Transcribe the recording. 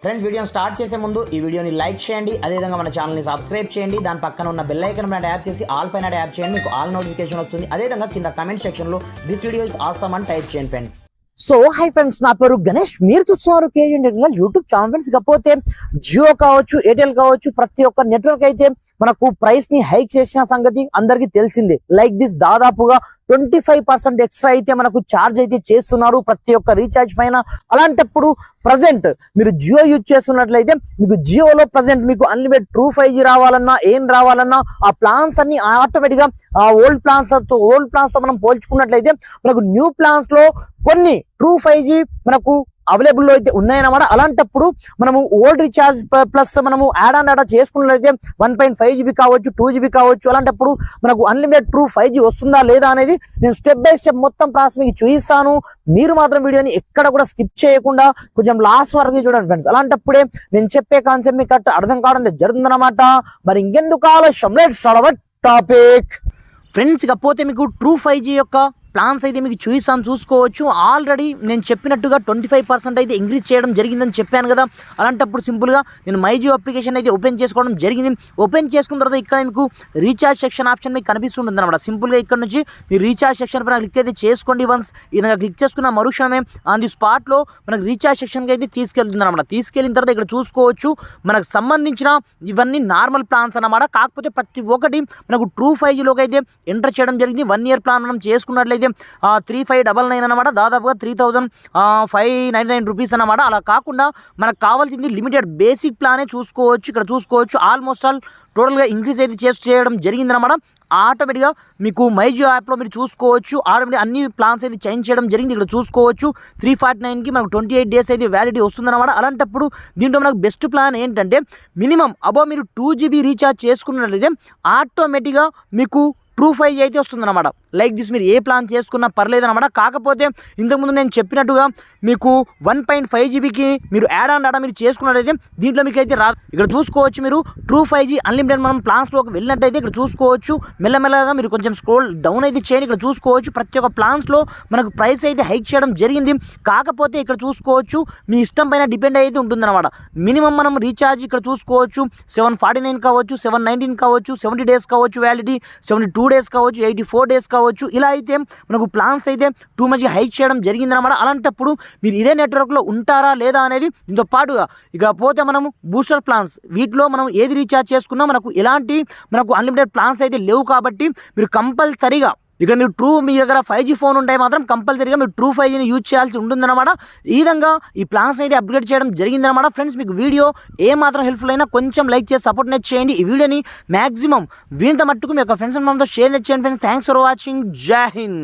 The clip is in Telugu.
ఫ్రెండ్స్ వీడియోని స్టార్ట్ చేసే ముందు ఈ వీడియోని లైక్ చేయండి, అదేవిధంగా మన ఛానల్ని సబ్స్క్రైబ్ చేయండి. దాని పక్కన ఉన్న బెల్ ఐకాన్ పైన ట్యాప్ చేసి ఆల్ పైన ట్యాప్ చేయండి, మీకు ఆల్ నోటిఫికేషన్ వస్తుంది. అదేవిధంగా కింద కమెంట్ సెక్షన్లో దిస్ వీడియో ఇస్ ఆసమ్ అని టైప్ చేయండి ఫ్రెండ్స్. సో హై ఫ్రెండ్స్, నా పేరు గణేష్, మీరు చూస్తున్నారు కేజీ యూట్యూబ్ ఛానల్. ఫ్రెండ్స్ కాకపోతే జియో కావచ్చు, ఎయిర్టెల్ కావచ్చు, ప్రతి ఒక్క నెట్వర్క్ అయితే మనకు ప్రైస్ ని హైక్ చేసిన సంగతి అందరికి తెలిసిందే. లైక్ దిస్ దాదాపుగా 25% ఎక్స్ట్రా అయితే మనకు ఛార్జ్ అయితే చేస్తున్నారు ప్రతి ఒక్క రీఛార్జ్ పైన. అలాంటప్పుడు ప్రజెంట్ మీరు జియో యూజ్ చేస్తున్నట్లయితే మీకు జియోలో ప్రజెంట్ మీకు అన్లిమిటెడ్ ట్రూ 5G రావాలన్నా ఏం రావాలన్నా ఆ ప్లాన్స్ అన్ని ఆటోమేటిక్ గా ఆ ఓల్డ్ ప్లాన్స్ తో మనం పోల్చుకున్నట్లయితే మనకు న్యూ ప్లాన్స్ లో కొన్ని ట్రూ 5G మనకు అవైలబుల్ లో అయితే ఉన్నాయన్నమాట. అలాంటప్పుడు మనము ఓల్డ్ రీఛార్జ్ ప్లస్ మనము యాడ్ ఆన్ డేటా చేసుకున్నట్లయితే 1.5 GB కావచ్చు, 2 GB కావచ్చు. అలాంటప్పుడు మనకు అన్లిమిటెడ్ ట్రూ 5G వస్తుందా లేదా అనేది నేను స్టెప్ బై స్టెప్ మొత్తం ప్రాసెస్ మీకు చూపిస్తాను. మీరు మాత్రం వీడియోని ఎక్కడ కూడా స్కిప్ చేయకుండా కొంచెం లాస్ట్ వరకు చూడండి ఫ్రెండ్స్. అలాంటప్పుడే నేను చెప్పే కాన్సెప్ట్ మీకు కరెక్ట్ అర్థం కావడం జరుగుతుందన్నమాట. మరి ఇంకెందుకు ఆలస్యం, let's start our topic. Friends ఇకపోతే మీకు ట్రూ 5G యొక్క ప్లాన్స్ అయితే మీకు చూసుకోవచ్చు. ఆల్రెడీ నేను చెప్పినట్టుగా 25% అయితే ఇంక్రీజ్ చేయడం జరిగిందని చెప్పాను కదా. అలాంటప్పుడు సింపుల్గా నేను మైజియో అప్లికేషన్ అయితే ఓపెన్ చేసుకోవడం జరిగింది. ఓపెన్ చేసుకున్న తర్వాత ఇక్కడ మీకు రీఛార్జ్ సెక్షన్ ఆప్షన్ మీకు కనిపిస్తుంటుంది అనమాట. సింపుల్గా ఇక్కడ నుంచి మీరు రీఛార్జ్ సెక్షన్ పైన క్లిక్ అయితే చేసుకోండి. వన్స్ ఇలా క్లిక్ చేసుకున్న మరుక్షణమే ఆన్ ది స్పాట్లో మనకు రీఛార్జ్ సెక్షన్కి అయితే తీసుకెళ్తుంది అనమాట. తీసుకెళ్ళిన తర్వాత ఇక్కడ చూసుకోవచ్చు మనకు సంబంధించిన ఇవన్నీ నార్మల్ ప్లాన్స్ అనమాట. కాకపోతే ప్రతి ఒక్కటి మనకు ట్రూ 5Gలోకి అయితే ఎంటర్ చేయడం జరిగింది. 1 year ప్లాన్ మనం చేసుకున్నట్లయితే 3599 అనమాట, దాదాపుగా 3599 రూపీస్ అనమాట. అలా కాకుండా మనకు కావాల్సింది లిమిటెడ్ బేసిక్ ప్లానే చూసుకోవచ్చు. ఇక్కడ చూసుకోవచ్చు ఆల్మోస్ట్ ఆల్ టోటల్గా ఇంక్రీజ్ అయితే చేయడం జరిగిందనమాట. ఆటోమేటిక్గా మీకు మైజియో యాప్లో మీరు చూసుకోవచ్చు. ఆటోమేటిక్ అన్ని ప్లాన్స్ అయితే చేంజ్ చేయడం జరిగింది. ఇక్కడ చూసుకోవచ్చు 349కి మనకు 28 days అయితే వ్యాలిడిటీ వస్తుందన్నమాట. అలాంటప్పుడు దీంట్లో మనకు బెస్ట్ ప్లాన్ ఏంటంటే మినిమం అబౌవ్ మీరు 2 GB రీఛార్జ్ చేసుకున్నట్లయితే ఆటోమేటిక్గా మీకు ట్రూ 5G అయితే వస్తుందన్నమాట. లైక్ దిస్ మీరు ఏ ప్లాన్ చేసుకున్నా పర్లేదు అనమాట. కాకపోతే ఇంతకుముందు నేను చెప్పినట్టుగా మీకు 1.5 GBకి మీరు యాడ్ ఆన్ డేటా మీరు చేసుకున్నట్లయితే దీంట్లో మీకు అయితే రాదు. ఇక్కడ చూసుకోవచ్చు మీరు ట్రూ 5G అన్లిమిటెడ్ మనం ప్లాన్స్లోకి వెళ్ళినట్టయితే ఇక్కడ చూసుకోవచ్చు మెల్లమెల్లగా మీరు కొంచెం స్క్రోల్ డౌన్ అయితే చేయండి. ఇక్కడ చూసుకోవచ్చు ప్రతి ఒక్క ప్లాన్స్లో మనకు ప్రైస్ అయితే హైక్ చేయడం జరిగింది. కాకపోతే ఇక్కడ చూసుకోవచ్చు మీ ఇష్టం పైన డిపెండ్ అయితే ఉంటుందన్నమాట. మినిమం మనం రీఛార్జ్ ఇక్కడ చూసుకోవచ్చు 749 కావచ్చు, 719 కావచ్చు, 70 days కావచ్చు వ్యాలిడిటీ, 72 days కావచ్చు, 84 days కావచ్చు. ఇలా అయితే మనకు ప్లాన్స్ అయితే టూ మచ్ హైక్ చేయడం జరిగిందన్నమాట. అలాంటప్పుడు మీరు ఇదే నెట్వర్క్లో ఉంటారా లేదా అనేది దీంతో పాటుగా ఇకపోతే మనము బూస్టర్ ప్లాన్స్ వీటిలో మనం ఏది రీఛార్జ్ చేసుకున్నా మనకు అన్లిమిటెడ్ ప్లాన్స్ అయితే లేవు. కాబట్టి మీరు కంపల్సరీగా ఇక మీ దగ్గర 5G ఫోన్ ఉంటే మాత్రం కంపల్సరీగా మీరు ట్రూ 5Gని యూజ్ చేయాల్సి ఉంటుందన్నమాట. ఈ విధంగా ఈ ప్లాన్స్ అయితే అప్గ్రేడ్ చేయడం జరిగిందన్నమాట. ఫ్రెండ్స్ మీకు వీడియో ఏమాత్రం హెల్ప్ఫుల్ అయినా కొంచెం లైక్ చేసి సపోర్ట్ చేయండి. ఈ వీడియోని మ్యాక్సిమం వీంత మట్టుకు మీ యొక్క ఫ్రెండ్స్ అండ్ ఫ్యామిలీతో షేర్ చేయండి ఫ్రెండ్స్. Thanks for watching. జై హింద్.